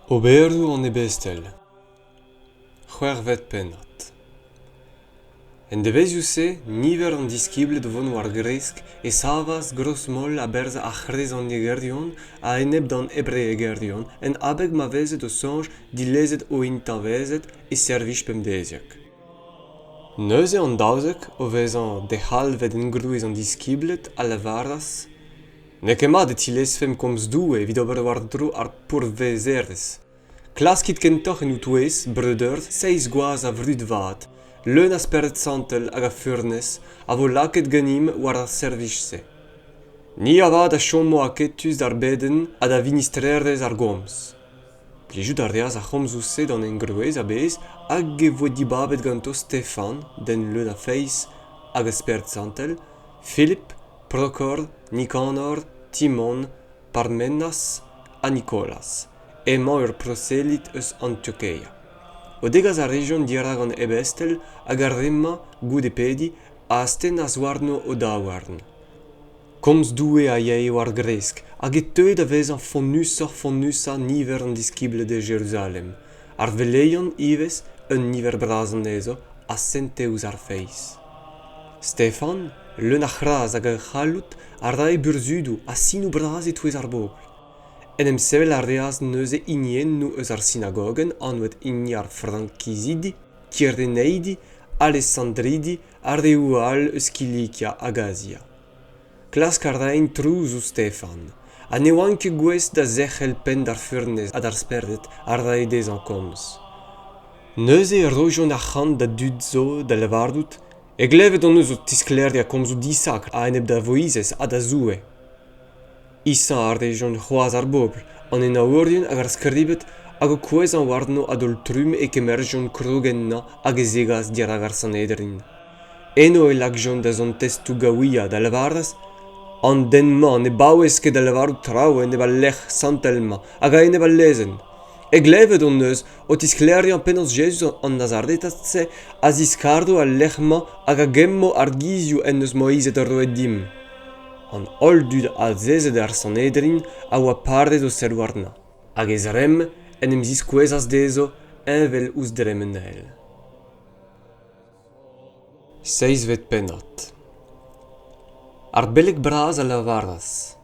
Oberoù en Ebestel. C'hwervet pennat. En devezhioù se, niver an diskiblet vont war gresk e savas gros moll a berz a c'hrez an egerion a enep d'an ebreegerion en abeg ma vezet o sonj dilezet o intavezet e servij pemdeziak. Neuze an daouzek o vezan de halvet en grouez an diskiblet a lavaras. Nek ema de tilesfem komz doue evit ober war dro ar pourvezhioù. Klaskit kentoch en outouez, breudeurs, 6 gwaz a vrud vat, leun a Bibl Santel hag a furnez, a vo lakaet ganim war ar servij se. Ni a vat a chommo a ketus d'ar beden a da vinistrerez ar gomz. Plijout ar reaz a chomzou se d'an engruez a bez hag e vo dibabet ganto Stefan, den leun a feiz hag a Bibl Santel, Philip, Procor, Nicanor, Timon, Parmenas a Nicolas, emañ ur proselit eus Antiocheia. O degaz a region diarag an Ebestel hag ar remma goude pedi a asten a zwarno o daouarn. Komz doue a yei war gresk, hag e teuet a vez an fonnusa niver an diskiblet de Jérusalem. Ar beleien ivez un niver brazonezo a senteus ar feiz. Stefan, leun a c'hraz hag a c'hallout ar dae burzudou a sinou braz e touez ar bobl. En em sevel ar reaz neuze inien nou eus ar synagogen anouet inni ar frankizidi, kirdeneidi, alessandridi, ar reou all eus Kilikia hag Asia. Klask ar daen trouzou Stefan, a ne oan ket gwez da zerc'hel pen d'ar furnez a d'ar sperdet ar dae dez an komz. Neuze e rojon ar c'hant da dud zo da lavardout, e glevet an eus o tisklerdia komzou disakr a enep da voizez a da zoue. Issa ar region c'hoaz ar bobl, an en aourien hag ar skribet hag o kouez an warno adol trum e kemerjon krogenna hag e zegaz diarag ar Sanedrin. Eno e lakjon da zon testou gaouia da lavaras, an denma ne baouez ket da lavardout traoù en eba lech santelma hag a en eba lezen. E glevet an eus o tisklerdia an pennos Jesus an Nazaretat se a ziskardo a lechma hag a gemmo ar gizioù en eus Moizet ar roet dim. An ol dud a zezet ar Sanedrin a oa pardet o selwarna, hag ez rem en em ziskouezas dezo envel ouz dremenel. Seizvet pennat. Ar belek braz a lavaras.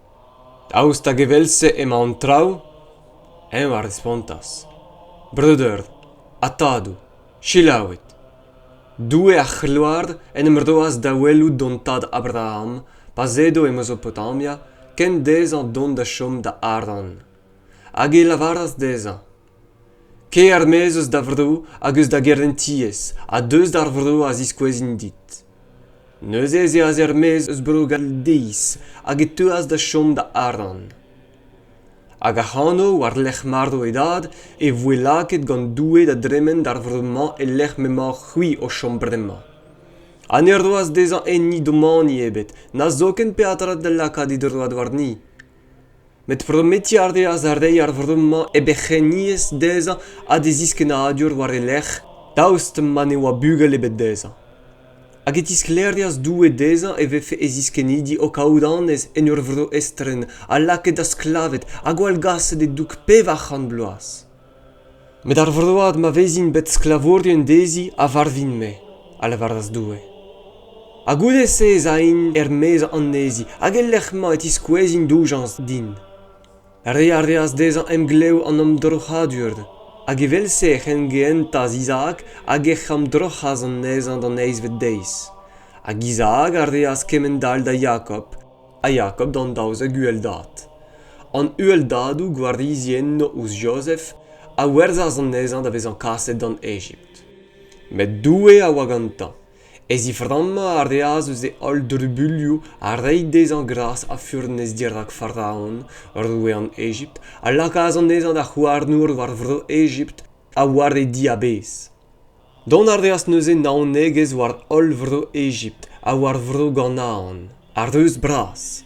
Daoust hag evelse ema an traoù? En war respontas. Breudeur, atadou, chilaouet. Doue a c'hloard en em roaz da welout don tad Abraham, Pazedo e Mesopotamia, ken dez an don da chom da Ardan. Hag e lavaras deza. Ke ar mez eus da vrou hag eus da gerentiez, a deus d'ar vrou a ziskouezin dit. Neuzez e az er mez eus brou gal deiz, hag e teuaz da chom da Ardan. Hag a c'hano war lech mardo edad e voe lakaet gant doue da dremen d'ar vrou-mañ e lech memor c'hwi o chom bremañ. An ur doaz dezan enni domani ebet, na zoken pe atrat da lakaat idroad war ni. Met prometi ar deaz ar dei ar vrou-mañ e becheniez dezan a de zisken a adur war e lech, daoust man e oa bugel ebet dezan. Hag e tisklerdiaz doue dezan e vefe e ziskenidi o kaoudanez en ur vrou estren, a lakaet da sklavet, a gwall gaset e douk pevach an bloaz. Met ar vrouad ma vezin bet sklavordien dezi a varvin me, a lavaras doue. A goude se zain er mez an nezi, hag e lechma e tiskouezin doujans din. Re ar reaz dezan em gleo an amdrochadur, hag e velse e c'hengentaz Isaac hag e c'hamdrochaz an nezan d'an eizvet deiz. Hag Isaac ar reaz kemendal da Jacob, a Jacob d'an daouzeg ueldad. An ueldadou gwarizien no ouz Joseph, a werzaz an nezan da vez an kaset d'an Egypt. Met doue a oa gantañ. Ez iframma ar reaz eus e ol drubulioù a reiñ dez an gras a furnez diarag Pharaon, ur doue an Egypt, a lakaz an nezan da c'houarnour war vrou Egypt a war e di a bez. Don ar reaz neuze naonegez war ol vrou Egypt a war vrou Ganaon, ar deus bras.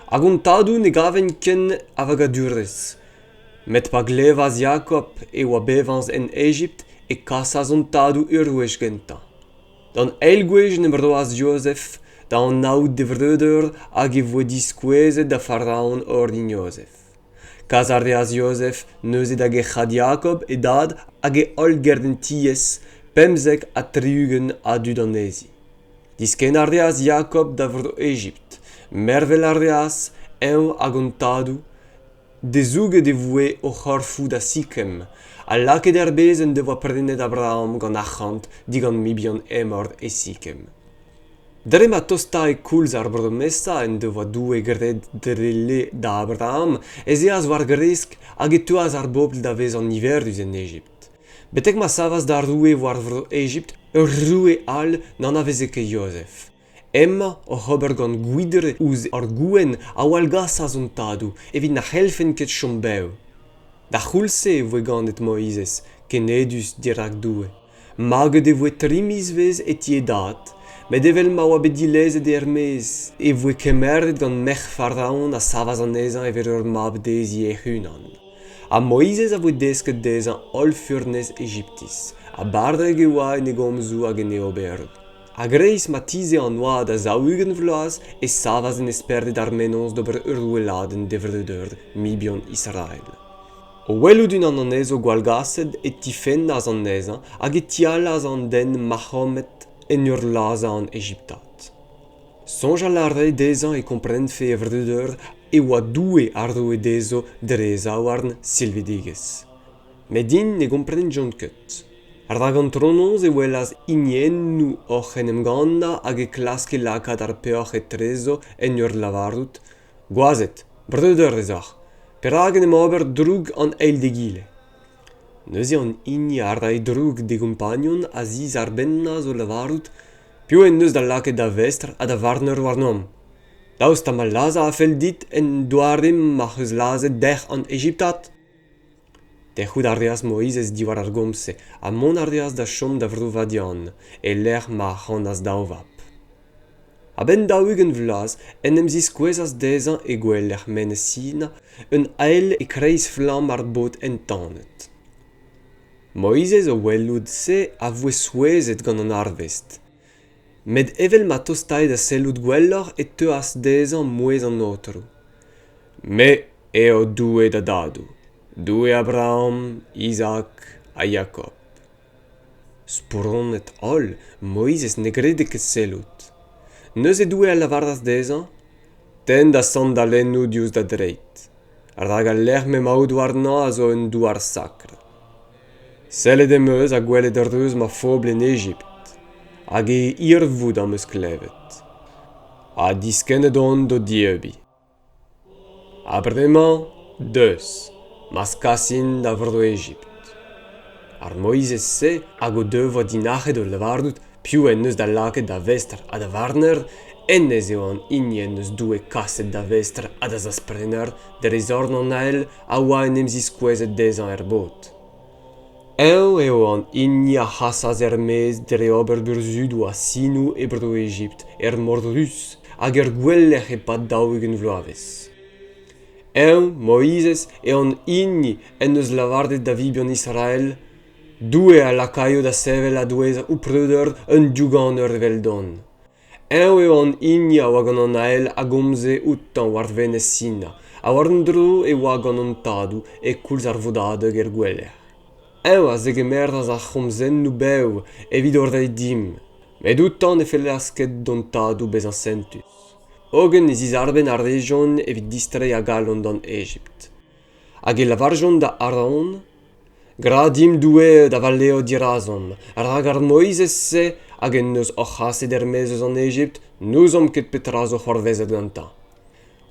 Hag on tadou ne gaven ken a vagadurez. Met pa glevaz Jacob e oa bevanz en Egypt e kasaz on tadou urwech gentañ. Dan eilgouez ne broaz Joseph, da an naout de vreudeur hag e vo diskouezet da Pharaon ordin Joseph. Kaz ardeaz Joseph, neuze da gechad Jacob e dad hag e ol gerden ties, pemzek a triugen a dudanesi. Disken ardeaz Jacob da vrdo Egypt, mervel ardeaz, hag Pennadoù, de zouge de voe o c'horfou da Sichem, a lakaet erbezen de voa prenet Abraham gant achant digant mibion emord e Sichem. Dre ma tosta e koulz ar bromessa en de voa doue graet drele da Abraham, ez eaz war gresk hag e teuaz ar bobl da vez an niverdus en Egypt. Betek ma savas da roue war vrdo Egypt, ur roue al nan a veze ke Joseph. Emma o c'hober gant gwidre ouz ar gouen a walgas a zon Pennadoù, evit na c'helfen ket chombeu. Da c'houlse e voe gant et Moizez, kenedus dirak doue. Maget e voe trimis vez et ie dat, met evel ma oa bet dilezet e Hermez, e voe kemeret gant mech Pharaon a savas an ezan evel ur mab dezi e c'hunan. A Moizez a voe desket dezan ol furnez Egyptis, a bardreg e oa en e gomzou hag en e Oberoù. A greiz ma tize an oa da zaougen vloaz e savas en esperde d'ar menons d'ober ur roeladen devredeur mibion Israel. O weloudun an anezo gwalgased et tifen az an ezan hag e tial az an den Mahomet en ur laza an Egyptat. Sonj al arre dezan e komprend fe evredeur e oa doue ardo e dezo dreza warn silvidiges. Medin ne komprend jont ket. Ar da gant tronoz e welaz inien nu och en embannet hag e klaske lakaat ar peoc'h e trezo en ur livadout. Gwazet, bredeur ezach, per hagen em ober droug an eil de gile. Neuze an inni ar da e droug de compagnon a ziz ar bennaz o livadout, piou en neus da lakaet da vestr a da varner warnom. Daoust ta ma laza a fel dit en doarim ma c'heus lazet dech an Egyptat. Dechout ardeaz Moizez diwar ar gomse, a mon ardeaz da chom da vrdo vadian, e l'er ma c'hanaz daovap. A ben daougen vlaz, en em zis kwezaz dezan e gwell er menesina, un ael e kreiz flam ar bot entanet. Moizez o welloud se a voe souezet gant an arvest. Med evel ma tostai da sellout gwelloc'h e teuas dezan mouez an otrou. Me eo doue da dadou. Doue Abraham, Isaac a Jacob. Sporon et ol, Moizez ne grede ket sellout. Neus e doue a lavardaz dezan, ten da sandalennou diouz da dreit. Ar da gal l'er me maoud warna a zo un douar sakr. Sellet emeuz a gwelet ur deus ma fobl en Egypt, hag e irvoud am eus klevet. A diskennet on do diebi. A bremañ, deus. Mas kassin da vrdo Egypt. Ar Moizez se hag o devoa dinachet o livadout piou en neus da lakaet da vestr a da varner, en ez eo an inni en neus doue kaset da vestr a da zasprener der ezorn an ael a oa en em zis kwezet dezan er bot. Eo an inni a c'hassaz Hermez der e ober burzhioù a sinou e brdo Egypt mord rus hag gwellech e pad daougen vloavezh. Moizez e an inni en eus lavardet da vibion Israel, doue a lakaio da sevel a douez ou preuder un diougant ur veldon. Eo an inni a oa gant an ael a gomze outan war venez sina, a war un dro e oa gant an Pennadoù e koulz ar vodadeg gweller. A zegemerdaz a chomzen nou beu evit ur dei dim, met outan e felasket don Pennadoù bez an sentus. Ogen ez izarben ar rejon evit distrei a galon dan Egypt. Hag e lavarjon da Aaron, gradim doue da valleo dirazon, hag ar Moizez se hag en neus oc'haset Hermez an Egypt, nouzom ket petrazo c'horvezet gantañ.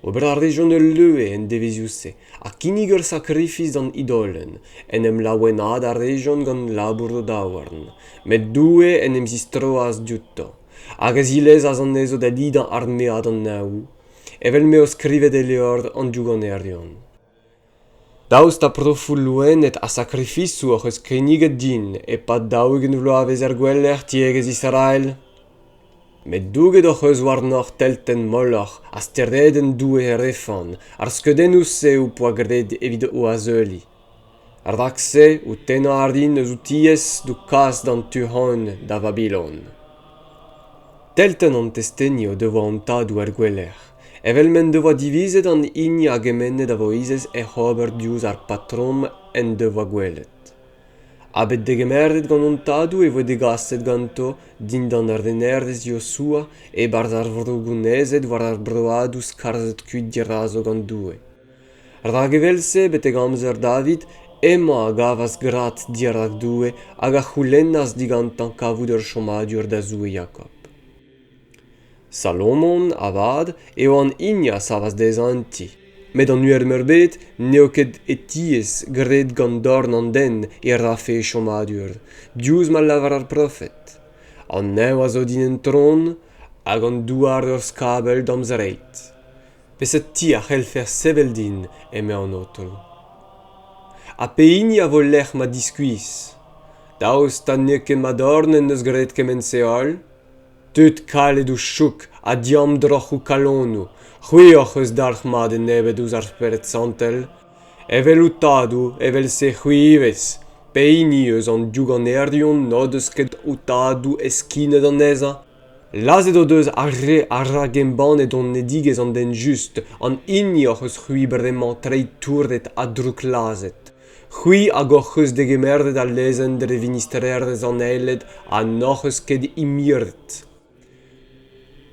Ober ar rejon ul leue en devezhioù se, a kinnig ur sakrifiz dan idolen, en em laouenad ar rejon gant labour o daouarn, met doue en em zistroaz diouto. Hag ez ilez az an ezo da lidan ar mead an naou, evel meo skrivet e leord an diougant erion. Daoust ta profoul louenet a sakrifisou oc'h eus kreniget din e pad daougen vloavezh gweller tiegez Israel. Met douget oc'h eus warnoc'h telten moloc'h a stereden doue e refan, ar skedennoù se ou poa gred evit o azeuli. Ar dak se ou tena ar din eus outiez do kas dan Tuhon da Babylon. Telten an testenni o devoa an Pennadoù gweller, Evel men devoa divizet an igni a gemennet a voizez e Oberoù ar patrom en devoa gwelet. Abet de gemerdet gant Pennadoù e vo de gasset ganto din dan ar renet sua e barz ar vrogounezet war ar bloavezhioù skarzet kuit dirazo gant doue. Ragevelse bete gamzer David ema a gavas graet dirak doue hag a c'houlennas digantan kavout ur chomadur da zoue Jacob. Salomon avad eo an igna savas dez anti. Met an uer merbet neo ket etiez graet gant dorn an den e rafe chomadur. Diouz ma lavar ar profet. An neu a zo din en tron hag an douar ur skabel damzreit. Peset ti a c'hellfer sevel din eme an otrou. A peini a vo lec'h ma diskuiz. Daoust ta ne ket ma dorn en eus graet kemen se all. Tut kalet ou chouk a diam droch ou kalonou. C'hwioch eus dalc'h mat en Ebestel ar Bibl Santel. Evel ou tadou, evel se c'huivez. Peini eus an dioug an erdion nod eus ket ou tadou eskinet an eza. Lazet o deus arre arrag embannet on nedigez an den just, an inioch eus c'hui bremañ treit tourdet a drouk lazet. C'hui hag oc'h eus de gemerdet a lezen dre ministrerez an eilet a noc'h eus ket imirdet.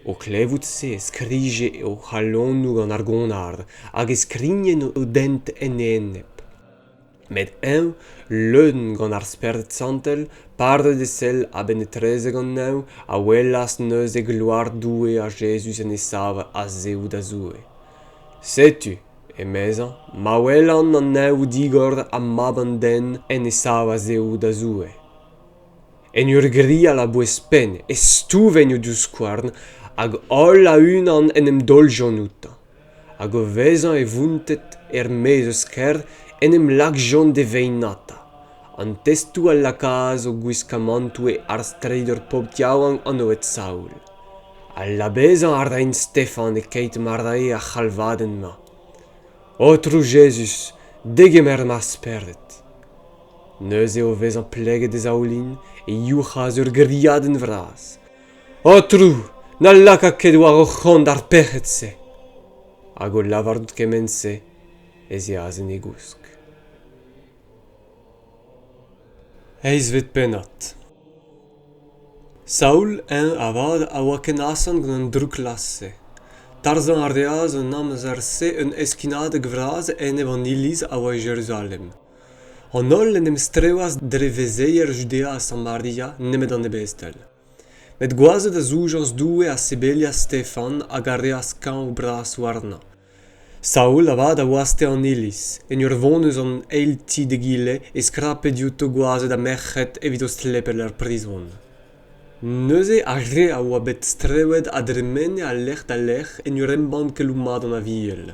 O klevout se skrije o c'hallonou gant ar gonard, hag eskrignen o dent en enep. Met eo, leun gant ar Testamant Santel, pardet e sell a benetreze gant neu, a welas neus e gloar doue a Jesus en e sava a zeu da zoue. Setu, e meza, ma welan an neu digord a mab an den en e sava a zeu da zoue. En ur gri a la boespen, e stouven o diouzkouarn, hag ol a unan en em doljonouta. Hag o vezan e vuntet mez eus ker en em lakjon de veinata. An testou al lakaet o gwiskamantou e ar streider pop diawang an oet Saoul. Al labezan ar dain Stefan e keit mardae a c'halvaden ma. Otrou Jesus, degemer ma sperdet. Neus eo vezan pleget e zaoulin e youchaz ur griaden vraz. Otrou, na lakaet war o c'hant ar pezh. Hag o lavadout kemen se, ez iazen e gousk. Eiz vet pennat. Saoul en avad a oa ken asan gant an drouk lasse. Tarzan ar deaz an amzer se un eskinadeg vraz en ev an iliz a oa Jerusalem. An ol en em streoaz dre vezeier Judea a Samaria nemet an Ebestel. Met goazet a zoujans doue a sebelia Stefan hag a reas kan o bras warna. Saoul avad a oaste an iliz, en ur voneus an eilti de gile e skrape diout o goazet a merchet evit o stlepel ar prizon. Neuze a re a oa bet strewed a dremene a lech en ur embannet kelou mat an a viel.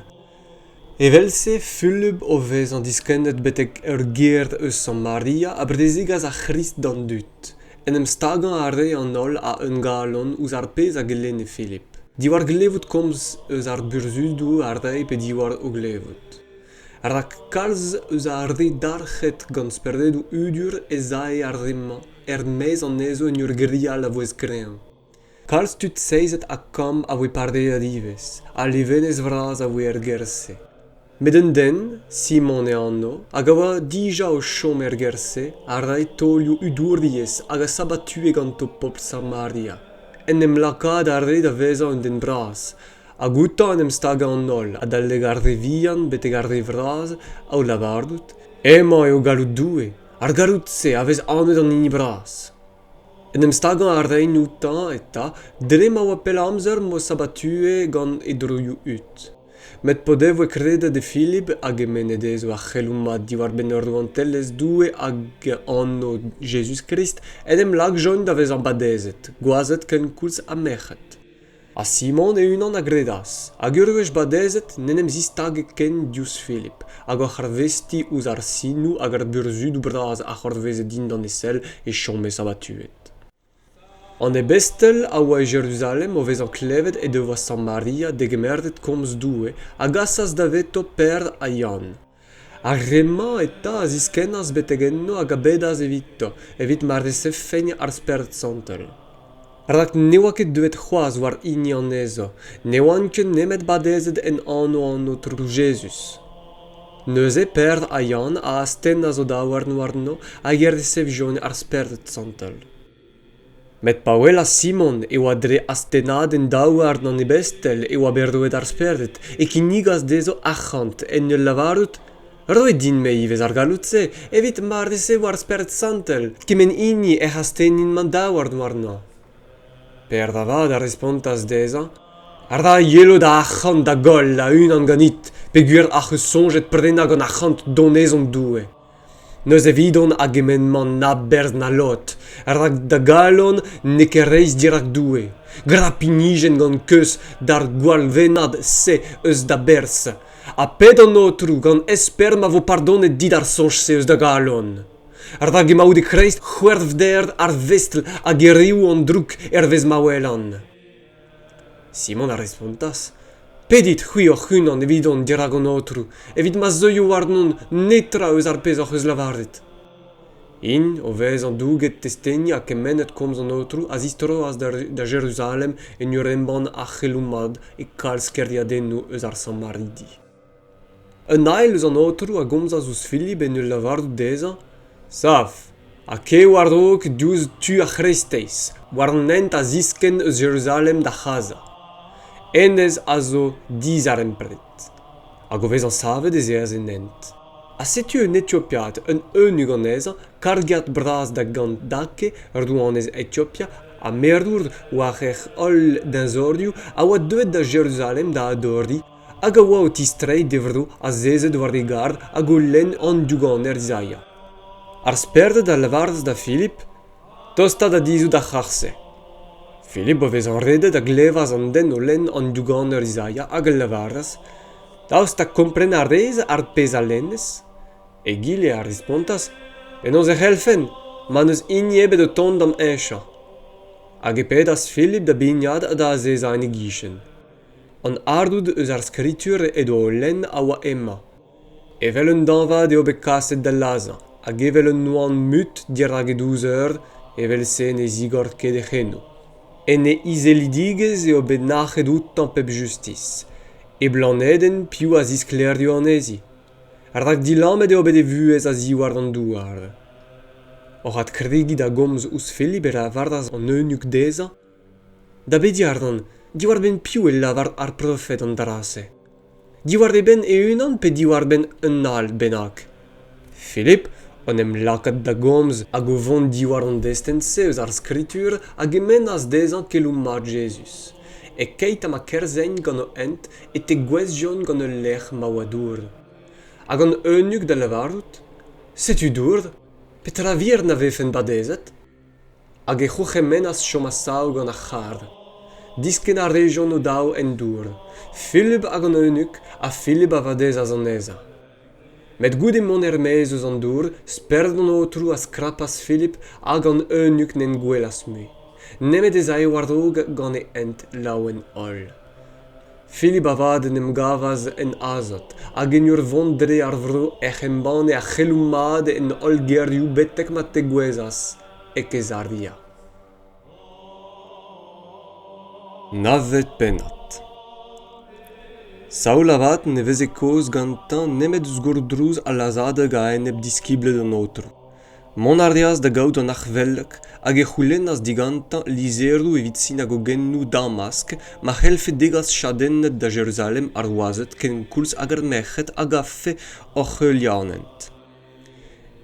Evelse fulub o vez an diskennet betek ur gerd eus Samaria a brezigaz a Christ dan dut. En em stagan a re an ol a un galon ouz ar pezh a gelene Philip. Diwar glevout komz eus ar burzhioù ar dei pe diwar o glevout. Rak kalz eus ar re darchet gant sperdedoù udur e zae ar remma, mez an ezo en ur gria la voez grean. Kalz tut seizet a kam a voe pardei a divez, a levenez vraz a voe gerse. Met un den, Simon e anno, hag a oa dija o chom gerse, a rai tolioù udurdiez hag a sabatue gant o pop Samaria. En em lakaet a re da vezan un den bras, a gouta en em staga an ol, a dalleg ar revian beteg ar re vraz, a o lavardout, ema eo galout doue, ar galout se a vez anet an ini bras. En em staga ar re nouta eta, dre ma oa pel amzer mo sabatue gant e droioù ut. Met podev e kreda de Philip hag e Pennadoù a c'hellou mat diwar ben ur douantellez doue hag anno Jesus Christ en em lakjon da vez an badezet, goazet ken koulz a merchet. A Simon e unan a gredas, hag ur wech badezet nenem zistag ken diouz Philip, hag a c'harvesti ouz ar sinou hag ar burzhioù braz a c'horvezet din dan e sell e chom e sabatuet. An Ebestel a oa Jerusalem o vez an klevet e devoa Samaria degemerdet komz doue a gasas da veto per a Liamm. A remma eta a ziskennas betegenno hag a bedaz evito, evit mar de sefein ar Testamant Santel. Ardak ne oa ket deuet c'hoaz war ini an ezo, ne oan ket nemet badezet en anno tru Jesus. Neuze perd a Yann a asten a zo da warno a gerdesef joan ar Testamant Santel. Met pawel Simon e oa dre astenaden daouarn an Ebestel e oa berdouet ar sperdet e kinigas dezo achant en ul lavarut roe din me ivez ar galoutse evit mardese war Testamant Santel kemen ini e hastenin man daouarn warno. Per da vad a respontas deza ar da yelo da achant da gol la un an ganit pe gwir ache sonjet prena gant achant donezon doue. Neus evidon a gemenman na berz na lot, ar da galon ne ket reiz dirak doue. Grapinigen gant keus dar gwalvenad se eus da berz. A ped an otru gant esper ma vo pardonet dit ar sonj se eus da galon. Ar da gemaoude kreist c'hwerdv ar vestel a geriou an drouk vez mawelan. Simon a respontas. Pedit c'hui oc'h unan evidon dirak an otru, evit ma zeuio war non netra eus ar pezh oc'h eus lavaret. In o vez an douget testeni a kemennet komz an otru a zistroas da Jerusalem en ur embannet a c'heloumad e kalz kerdiadennou eus ar Samaridi. Un ail eus an otru a gomzas ouz Philip en ul lavardoù deza, Sav, a ke war dog diouz tu a c'hresteiz, war an ent a zisken eus Jerusalem da chaza. Enez a zo diz ar empret. A govez an savet ez eaz en ent. A Setu en Etiopiat un eunug an eza, kargiat braz da gant dake ar douanez Etiopia, a merdour war ol d'an zordiou a oa deuet da Jerusalem da adordi, hag a oa o tistrei devrdo a zezet war de gard hag o len an duganer Isaia. Ar sperdet da lavarz da Philip, tosta da dizou da c'harse. Philip o vez an redet a glevas an den o len an duganer Isaia hag al lavaraz, daoust ta kompren a rez ar pezh a lennes, e gile a respontas, penaos e c'helfen, ma neus ini ebet o tont am encha. Hag e pedas Philip da bignad da a zeza en e gichen. An ardoud eus ar skritur edo o len a oa emma. Evel un danvad eo bet kaset da laza, hag evel un noan mut dirak e 12 eur, evel sen e zigord ket e c'heno. En e izelidigez eo bet nachet outan pep justice. E blaneden piou a zisklerdio an ezi. Ar rak dilammet eo bet e vuez a ziwar an douar. Oc'hat krigit a gomz ouz Philip er a vardaz an eunug deza. Da bet diardan, diwar ben piou e lavar ar profet an drase. Diwar de ben e unan pe diwar ben un nal benak. Philip, on em lakaet da gomz hag o vont diwar an destense eus ar skritur hag emen az dezan keloumad Jesus. E keit am a kerzein gant o ent e te gwezhioù gant ul lec'h Maodez. Hag an eunug da lavarout, Setu dourd, petra vir na vefen badezet? Hag e c'hoc'h emen az chomasaou gant a chard. Disken a region o daou en dour. Philip hag an eunug a Philip a vadez az an eza. Met goude mon meiz eus an dour, sperd an otru a skrapas Philip hag an eunug nen gwelas mui. Nemet ez ae war dog gant e ent laouen ol. Philip a vad en em gavaz en azot, hag en ur vont dre ar vro embannet a c'heloumad en ol gierlioù betek mat te gwezas, ek ez ardia. Navet Pennadoù. Saoul avat nevez e koz gantan nemet eus gourdrouz a lazadeg a enep diskiblet an otru. Mon ardiaz da gaout an archvelleg hag e c'houlenn az digantan lizerdoù evit sin hag o gennou Damask ma c'helfe degas chadennet da Jerusalem ar oazet ken koulz hag ar mec'het hag a fe oc'h lianent.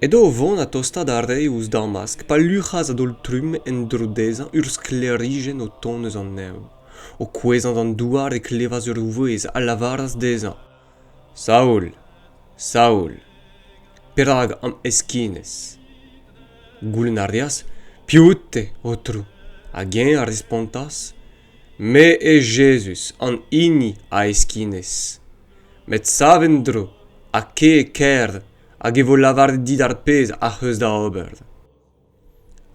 Edo o vont a tostad a rei ouz Damask pa luc'haz adol trum en drodezan ur sklerigen o ton eus an neu. O kwezant an douar e klevas ur vouez a lavaraz dezan. Saoul, Saoul, perag am eskinez. Goulenn ardiaz, pioutte, otru. Hag eñ a respontas, me e Jesus an ini a eskinez. Met savendro, a ke e kerd, hag e vo lavar dit ar pezh a c'heus da ober.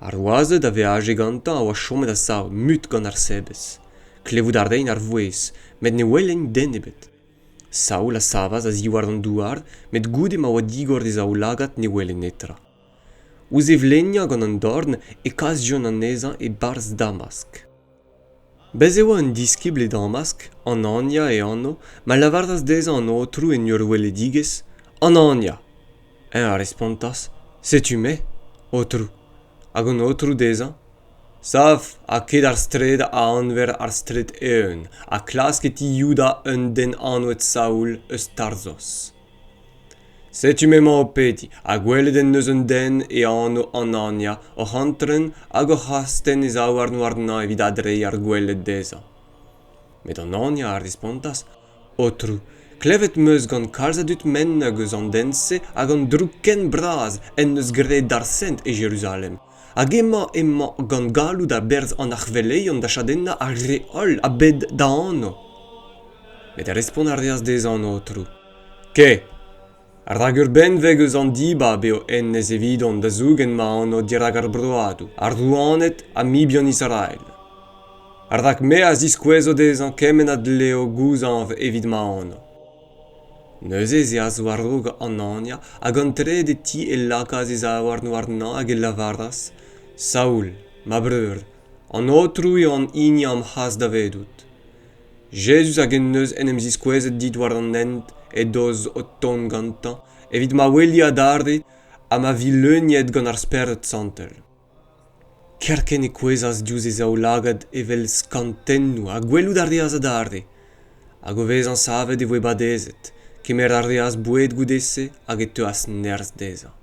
Ar oazet a veaje gantan a oa chomet a sav mut gant ar sebez. Klevout ar dein ar vouez, met ne welen den ebet. Saoul a savas a ziwar an douar, met goude ma oa digor de zaoul lagat ne welen netra. ouz evlenia gant an dorn e kazion an ezan e barz Damask. Bez eo an diskibl e Damask, an ania e anno, ma lavardas dezan an otrou en ur weledigez, an ania. A respontas, setu me, otrou. Hag an otrou dezan, sav a ket ar stred a anver ar stred eun, a klasket i youda un den anouet saoul eus tarzos. Setu me ma o peti, a gwelet en neus un den e anno an ania, o hantren hag o hasten e zaouar noarna evit adrei ar gwelet dezan. Met an ania a respontas, otrou, klevet meus gant kalzadut mennag eus an dense hag an druken braz en neus graet d'Arsent e Jérusalem. Hag emma gant galou da berz an ar beleien da chadenna ar reol a bed da anno. Met a respond ar reas dezan otrou. Ke, ar ragur benveg eus an diba beo ennez evidon da zougen ma anno dirag ar bloavezhioù, ar douanet a mibion Israel. Ar rak me a ziskouezo dezan kemenad leo gouzanv evit ma anno. Neuzez e a zo arrog an ania hag an tred e ti e lakaz e zaouar noarna hag e lavardas, Saoul, ma breur, an otrou e an Liamm has da vedout. Jesus hag en neus en em ziskouezet dit war an ent e doz o ton gantan, evit ma weli adarde a ma vileuniet gant ar Bibl Santel. Kerken e kouezas diouz e zaoulagad evel skantennou a gwellout ar reas adarde, hag o vezan savet e voe badezet, kemer ar reas boued goudese hag e teuas sonerezh dezan.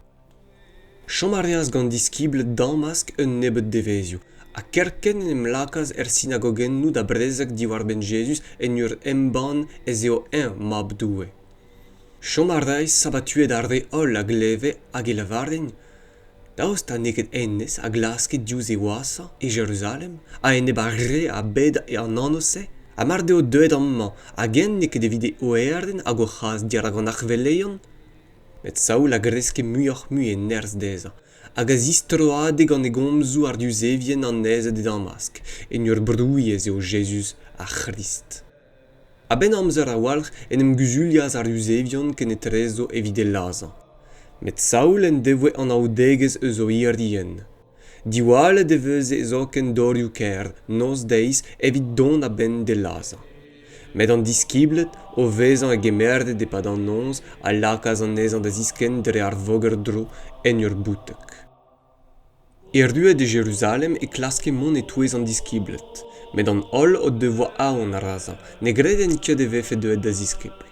Chom ar reas gant diskibl Damask un nebet devezhioù, a kerken en em lakaz synagogennou da Brezhoneg diwar ben Jesus en ur embannet ez eo mab doue. Chom ar reiz sabatuet ar reol a gleve hag e lavarin, daouz ta neket ennes a glasket diouz e oasa e Jérusalem, a en eba re a bed e an annose, a mar deo deuet amman, a gen neket evit e oerden hag o chas dirag an ar beleien, met saoul a greske muioc'h mu e nerzh dezan, hag a strollad gant e gomzou ar diuzevien an nezet e Damask, en ur brouiez eo Jesus a Christ. A ben amzer a walc'h en em guzuliaz ar diuzevion ken e trezo evit e lazan. Met saoul en devoe an aodegez eus o irdien. Diwalet e veuze e zoken dorioù ker, nos deiz evit don a ben de lazan. Met an diskiblet o vezan e gemerdet e pad an nonz a lakaz an ezan da zisken dre ar voger dro en ur boutek. Erduet de Jérusalem e klaske mon e touez an diskiblet, met an hol o devoa aon a razan, ne greden ket e vefe deuet da ziskebl.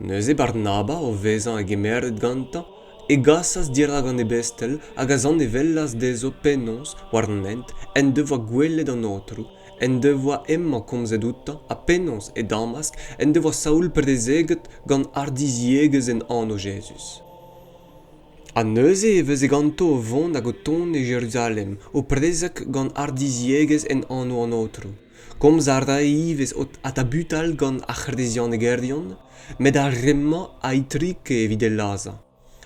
Neuze Barnaba o vezan e gemerdet gantan, e gassas dirag an Ebestel hag a zan e vellas dezo penons war an ent en devoa gwelet an otrou, en devoa emma komzet outan a penons e Damask en devoa saoul prezeget gant ardiziegez en anno Jesus. A neuze e vez e ganto o vont hag o ton e Jérusalem, o prezek gant ardiziegez en anno an otrou. Komz ar raivez a tabutal gant achrdezian e gerdion, met ar remma a itrik e evit e laza.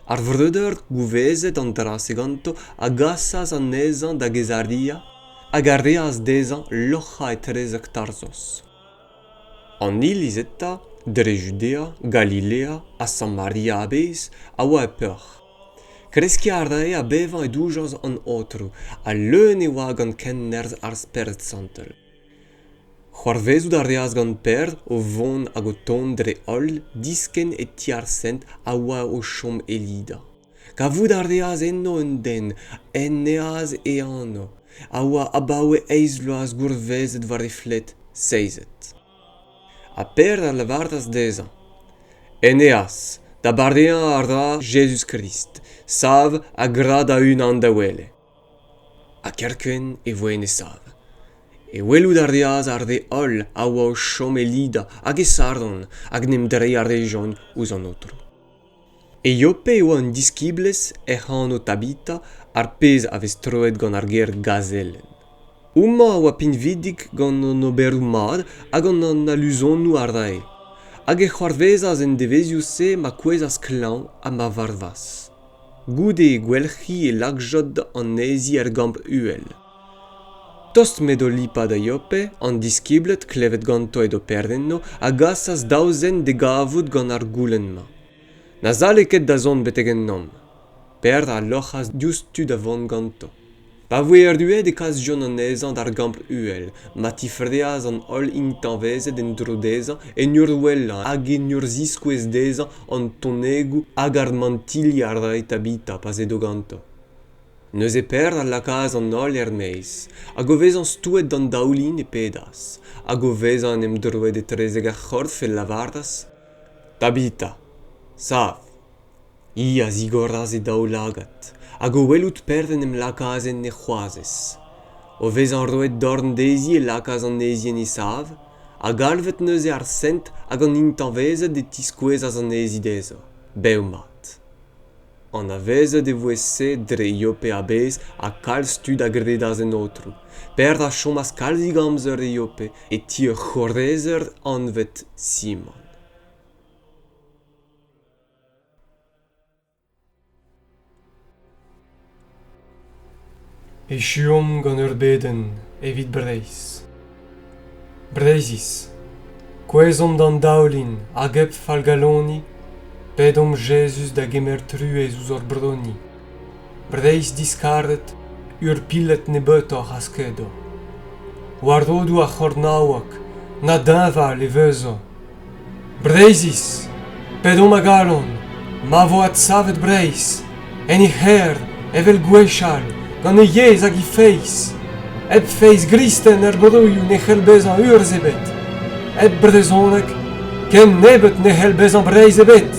Ar vreder gouvezet an dras e ganto a gassas an ezan da gezaria, hag ar reas dezan locha e trezek tarzos. An ilizeta, dre Judea, Galilea, a Samaria a bez, a oa e peur. Kreski ar dae a bevan e doujans an otrou, a leun e oa gant ken nerzh ar Bibl Santel. C'hoarvezout ar reas gant perd o von hag o ton dre hol, disken e tiar sent a oa o chom elida. Kavout ar reas enno un den, en neaz e anno, a oa abaoe eizloaz gourvezet war e flet seizet. A perd ar lavardas dezan. Eneas, da bardean ar ra Jesus Christ, sav a grad a un an da wele. A kerken e voen e sav. E welout ar reas ar de hol a oa o chom elida hag e sardon hag nem dre ar rejon ouz an otrou. E iope e oa un diskibles e c'hanno tabita ar pezh a vez troet gant ar ger gazellen. Ouma a oa pinvidik gant an Oberoù mad hag gant an aluzonnou ar dae. Hag e c'hoarvezas en devezhioù se ma kouezas klañv a ma varvas. Goude e gwelc'hi e lakjod an ezi er gamp uel. Tost met o lipad a iope, an diskiblet klevet ganto edo perdenno a gassas daouzen de gavout gant ar goulenn ma. Na zale ket da zon beteg en nom. perd a lochas diustu da vant ganto. Pa voe duet e kas jon an ezan d'ar gampl uel, ma ti freaz an ol intanvezet en drodezan en ur wellan hag en ur ziskouez dezan an tonegou hag ar mantili ar reit abita pas edo ganto. Neus e perd al lakaz an ol meiz, hag o vezan stouet d'an daoulin e pedas, hag o vezan em droet e trezeg ar c'hord fel lavardas. Tabita, sav, ia zigoraz e daoulagat, hag o welout perden em lakazen ne c'hoazez. O vezan roet dorn dezi e lakaz an ezien e sav, hag alvet neuze ar sent hag an intanvezet de tiskouez az an ezidezo. Beu mat. An avezet e voese dre iope a bez a kalstud a gredaz en otru. Perd a chomaz kalzig amzer e iope e ti ur c'horezer anvet Simon. E chuom gant ur beden evit Breiz. Breizis, kwezom d'an daoulin hag ep falgaloni, pedom Jesus da gemer truez ouz ur broni. Breiz diskaret ur pillet ne betor askedo. Wardoudou a c'hord naouak, na dinval e vezo. Breizis, pedom a galon, ma voat savet Breiz, en e c'her, evel gwechal, gant e yez hag e feiz. Eb feiz gristen Oberoù ne c'helbezan urzebet. Eb Brezhoneg, ken nebet ne c'helbezan Breiz ebet.